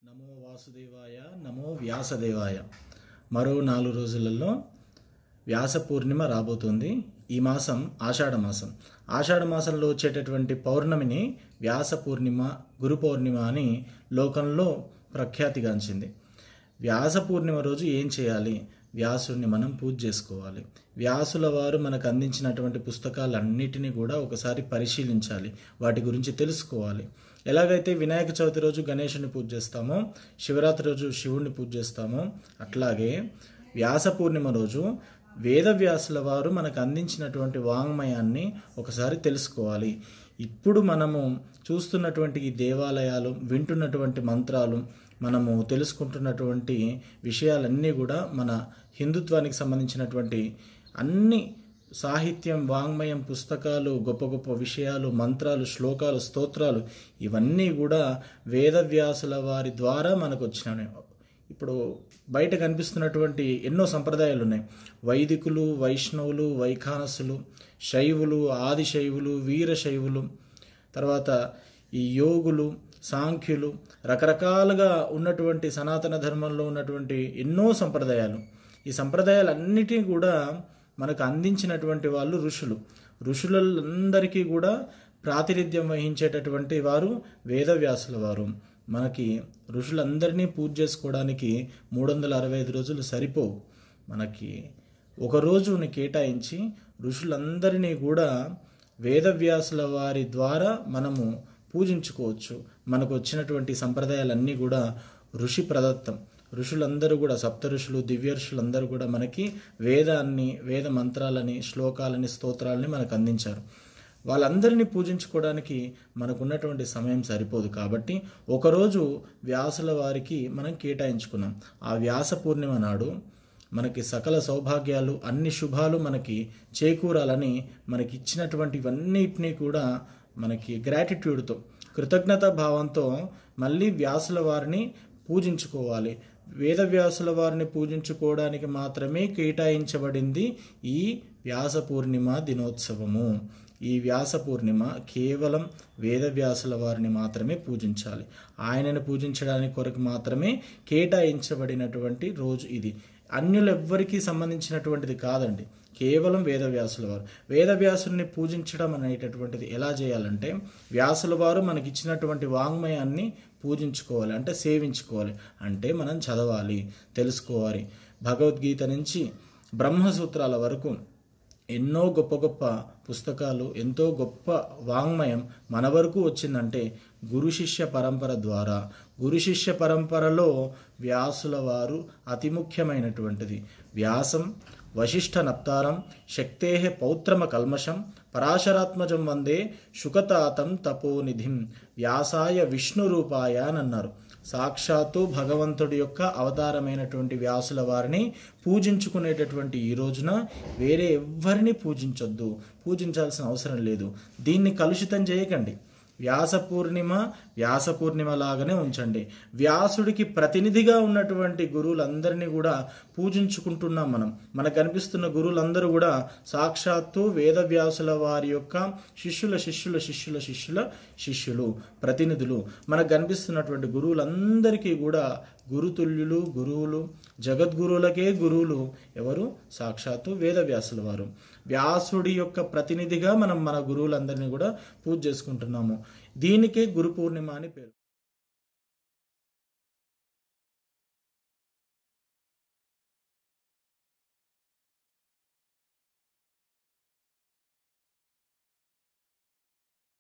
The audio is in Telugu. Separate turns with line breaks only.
నమో వాసుదేవాయ నమో వ్యాసదేవాయ. మరో 4 రోజులలో వ్యాస పూర్ణిమ రాబోతుంది. ఈ మాసం ఆషాఢ మాసం. ఆషాఢ మాసంలో వచ్చేటటువంటి పౌర్ణమిని వ్యాస పూర్ణిమ, గురు పౌర్ణిమ అని లోకంలో ప్రఖ్యాతిగాంచింది. వ్యాస పూర్ణిమ రోజు ఏం చేయాలి? వ్యాసుడిని మనం పూజ చేసుకోవాలి. వ్యాసుల వారు మనకు అందించినటువంటి పుస్తకాలన్నిటినీ కూడా ఒకసారి పరిశీలించాలి, వాటి గురించి తెలుసుకోవాలి. ఎలాగైతే వినాయక చవితి రోజు గణేశుని పూజ చేస్తామో, శివరాత్రి రోజు శివుణ్ణి పూజ చేస్తామో, అట్లాగే వ్యాస పూర్ణిమ రోజు వేదవ్యాసుల వారు మనకు అందించినటువంటి వాంగ్మయాన్ని ఒకసారి తెలుసుకోవాలి. ఇప్పుడు మనము చూస్తున్నటువంటి ఈ దేవాలయాలు, వింటున్నటువంటి మంత్రాలు, మనము తెలుసుకుంటున్నటువంటి విషయాలన్నీ కూడా మన హిందుత్వానికి సంబంధించినటువంటి అన్ని సాహిత్యం, వాంగ్మయం, పుస్తకాలు, గొప్ప గొప్ప విషయాలు, మంత్రాలు, శ్లోకాలు, స్తోత్రాలు ఇవన్నీ కూడా వేదవ్యాసుల వారి ద్వారా మనకు వచ్చినవి. ఇప్పుడు బయట కనిపిస్తున్నటువంటి ఎన్నో సంప్రదాయాలు ఉన్నాయి. వైదికులు, వైష్ణవులు, వైఖానసులు, శైవులు, ఆదిశైవులు, వీరశైవులు, తర్వాత ఈ యోగులు, సాంఖ్యులు, రకరకాలుగా ఉన్నటువంటి సనాతన ధర్మంలో ఉన్నటువంటి ఎన్నో సంప్రదాయాలు. ఈ సంప్రదాయాలన్నిటినీ కూడా మనకు అందించినటువంటి వాళ్ళు ఋషులు. ఋషులందరికీ కూడా ప్రాతినిధ్యం వహించేటటువంటి వారు వేదవ్యాసుల వారు. మనకి ఋషులందరినీ పూజ చేసుకోవడానికి 365 రోజులు సరిపోవు. మనకి ఒక రోజుని కేటాయించి ఋషులందరినీ కూడా వేదవ్యాసుల వారి ద్వారా మనము పూజించుకోవచ్చు. మనకు వచ్చినటువంటి సంప్రదాయాలన్నీ కూడా ఋషి ప్రదత్తం. ఋషులందరూ కూడా, సప్త ఋషులు, దివ్య ఋషులందరూ కూడా మనకి వేదాన్ని, వేద మంత్రాలని, శ్లోకాలని, స్తోత్రాలని మనకు అందించారు. వాళ్ళందరినీ పూజించుకోవడానికి మనకున్నటువంటి సమయం సరిపోదు. కాబట్టి ఒకరోజు వ్యాసుల వారికి మనం కేటాయించుకున్నాం. ఆ వ్యాస పూర్ణిమ నాడు మనకి సకల సౌభాగ్యాలు, అన్ని శుభాలు మనకి చేకూరాలని మనకి ఇచ్చినటువంటివన్నిటినీ కూడా మనకి గ్రాటిట్యూడ్తో, కృతజ్ఞత భావంతో మళ్ళీ వ్యాసుల వారిని పూజించుకోవాలి. వేదవ్యాసుల వారిని పూజించుకోవడానికి మాత్రమే కేటాయించబడింది ఈ వ్యాస పూర్ణిమ దినోత్సవము. ఈ వ్యాస పూర్ణిమ కేవలం వేదవ్యాసుల వారిని మాత్రమే పూజించాలి. ఆయనను పూజించడానికి కొరకు మాత్రమే కేటాయించబడినటువంటి రోజు ఇది. అన్యులెవ్వరికీ సంబంధించినటువంటిది కాదండి, కేవలం వేదవ్యాసుల వారు. వేదవ్యాసుల్ని పూజించడం అనేటటువంటిది ఎలా చేయాలంటే, వ్యాసుల వారు మనకిచ్చినటువంటి వాంగ్మయాన్ని పూజించుకోవాలి, అంటే సేవించుకోవాలి, అంటే మనం చదవాలి, తెలుసుకోవాలి. భగవద్గీత నుంచి బ్రహ్మసూత్రాల వరకు ఎన్నో గొప్ప గొప్ప పుస్తకాలు, ఎంతో గొప్ప వాంగ్మయం మన వరకు వచ్చిందంటే గురు శిష్య పరంపర ద్వారా. గురు శిష్య పరంపరలో వ్యాసుల వారు అతి ముఖ్యమైనటువంటిది. వ్యాసం వశిష్ఠ నప్తారం శక్తేః పౌత్రమ కల్మషం పరాశరాత్మజం వందే శుకతాతం తపోనిధిం వ్యాసాయ విష్ణు రూపాయ అని అన్నారు. సాక్షాత్తు భగవంతుడి యొక్క అవతారమైనటువంటి వ్యాసుల వారిని పూజించుకునేటటువంటి ఈ రోజున వేరే ఎవ్వరిని పూజించొద్దు, పూజించాల్సిన అవసరం లేదు. దీన్ని కలుషితం చేయకండి. వ్యాస పూర్ణిమ లాగానే ఉంచండి. వ్యాసుడికి ప్రతినిధిగా ఉన్నటువంటి గురువులందరినీ కూడా పూజించుకుంటున్నాం మనం. మనకు కనిపిస్తున్న గురువులందరూ కూడా సాక్షాత్తు వేదవ్యాసుల వారి యొక్క శిష్యులు, ప్రతినిధులు. మనకు కనిపిస్తున్నటువంటి గురువులందరికీ కూడా గురుతుల్యులు, గురువులు, జగద్గురువులకే గురువులు ఎవరు? సాక్షాత్తు వేదవ్యాసుల వారు. వ్యాసుడి యొక్క ప్రతినిధిగా మనం మన గురువులందరినీ కూడా పూజ చేసుకుంటున్నాము. దీనికే గురు పూర్ణిమ అని పేరు.